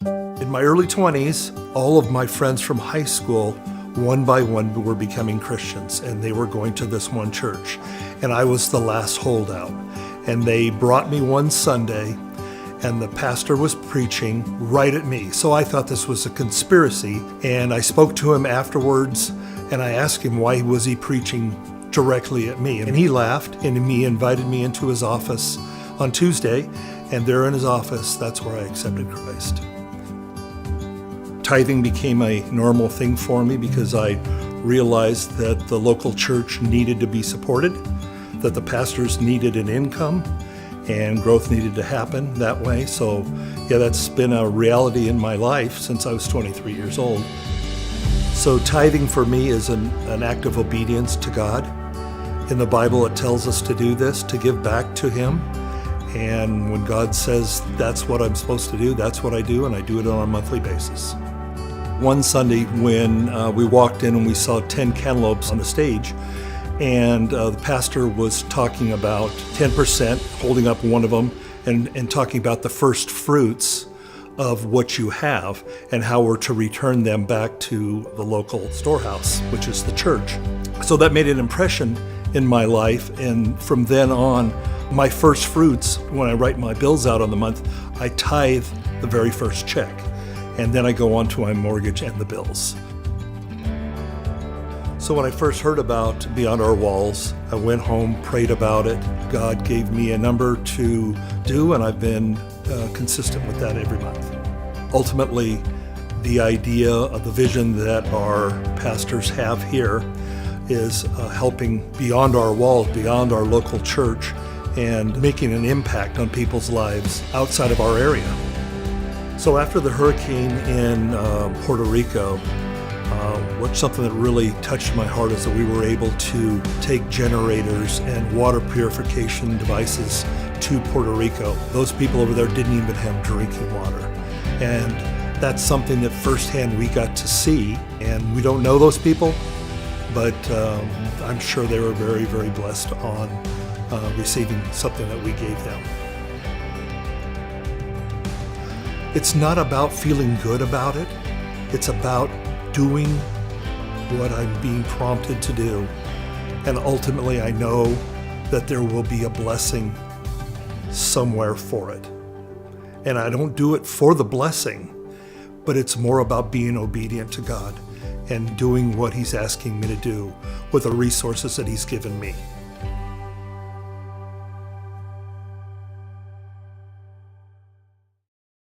In my early 20s, all of my friends from high school, one by one, were becoming Christians, and they were going to this one church. And I was the last holdout. And they brought me one Sunday, and the pastor was preaching right at me. So I thought this was a conspiracy, and I spoke to him afterwards, and I asked him why was he preaching directly at me. And he laughed, and he invited me into his office on Tuesday, and there in his office, that's where I accepted Christ. Tithing became a normal thing for me because I realized that the local church needed to be supported, that the pastors needed an income, and growth needed to happen that way. So yeah, that's been a reality in my life since I was 23 years old. So tithing for me is an act of obedience to God. In the Bible, it tells us to do this, to give back to Him. And when God says that's what I'm supposed to do, that's what I do, and I do it on a monthly basis. One Sunday when we walked in and we saw 10 cantaloupes on the stage, and the pastor was talking about 10%, holding up one of them, and talking about the first fruits of what you have and how we're to return them back to the local storehouse, which is the church. So that made an impression in my life, and from then on, my first fruits, when I write my bills out on the month, I tithe the very first check. And then I go on to my mortgage and the bills. So when I first heard about Beyond Our Walls, I went home, prayed about it. God gave me a number to do, and I've been consistent with that every month. Ultimately, the idea of the vision that our pastors have here is helping beyond our walls, beyond our local church, and making an impact on people's lives outside of our area. So after the hurricane in Puerto Rico, something that really touched my heart is that we were able to take generators and water purification devices to Puerto Rico. Those people over there didn't even have drinking water. And that's something that firsthand we got to see. And we don't know those people, but I'm sure they were very, very blessed on receiving something that we gave them. It's not about feeling good about it. It's about doing what I'm being prompted to do. And ultimately, I know that there will be a blessing somewhere for it. And I don't do it for the blessing, but it's more about being obedient to God and doing what He's asking me to do with the resources that He's given me.